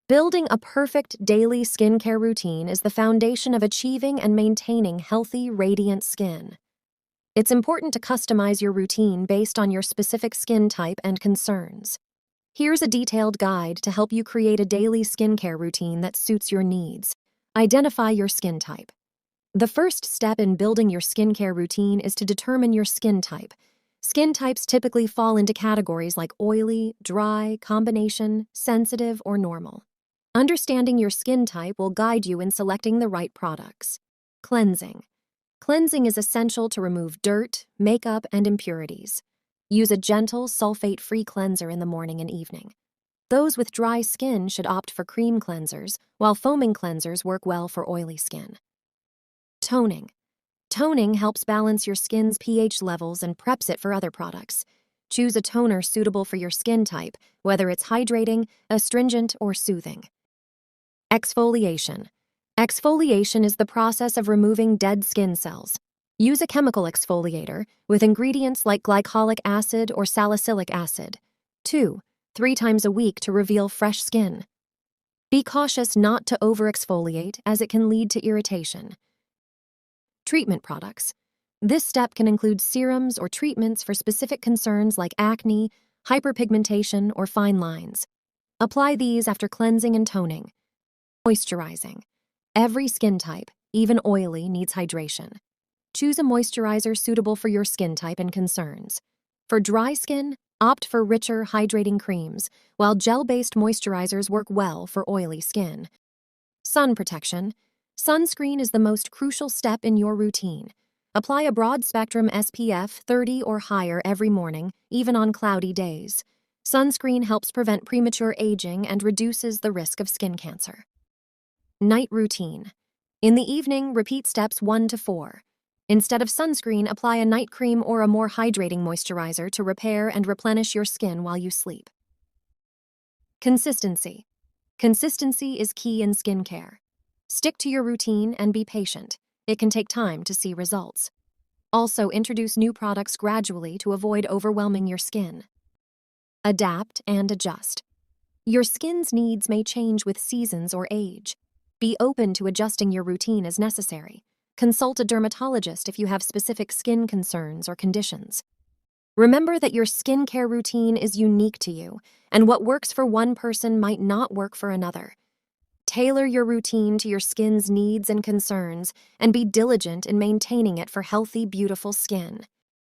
Building a perfect daily skincare routine is the foundation of achieving and maintaining healthy, radiant skin. It's important to customize your routine based on your specific skin type and concerns. Here's a detailed guide to help you create a daily skincare routine that suits your needs. Identify your skin type. The first step in building your skincare routine is to determine your skin type. Skin types typically fall into categories like oily, dry, combination, sensitive, or normal. Understanding your skin type will guide you in selecting the right products. Cleansing. Cleansing is essential to remove dirt, makeup, and impurities. Use a gentle, sulfate-free cleanser in the morning and evening. Those with dry skin should opt for cream cleansers, while foaming cleansers work well for oily skin. Toning. Toning helps balance your skin's pH levels and preps it for other products. Choose a toner suitable for your skin type, whether it's hydrating, astringent, or soothing. Exfoliation. Exfoliation is the process of removing dead skin cells. Use a chemical exfoliator with ingredients like glycolic acid or salicylic acid. 2-3 times a week to reveal fresh skin. Be cautious not to over-exfoliate as it can lead to irritation. Treatment products. This step can include serums or treatments for specific concerns like acne, hyperpigmentation, or fine lines. Apply these after cleansing and toning. Moisturizing. Every skin type, even oily, needs hydration. Choose a moisturizer suitable for your skin type and concerns. For dry skin, opt for richer, hydrating creams, while gel-based moisturizers work well for oily skin. Sun protection. Sunscreen is the most crucial step in your routine. Apply a broad-spectrum SPF 30 or higher every morning, even on cloudy days. Sunscreen helps prevent premature aging and reduces the risk of skin cancer. Night routine. In the evening, repeat steps 1 to 4. Instead of sunscreen, apply a night cream or a more hydrating moisturizer to repair and replenish your skin while you sleep. Consistency. Consistency is key in skincare. Stick to your routine and be patient. It can take time to see results. Also, introduce new products gradually to avoid overwhelming your skin. Adapt and adjust. Your skin's needs may change with seasons or age. Be open to adjusting your routine as necessary. Consult a dermatologist if you have specific skin concerns or conditions. Remember that your skincare routine is unique to you, and what works for one person might not work for another. Tailor your routine to your skin's needs and concerns, and be diligent in maintaining it for healthy, beautiful skin.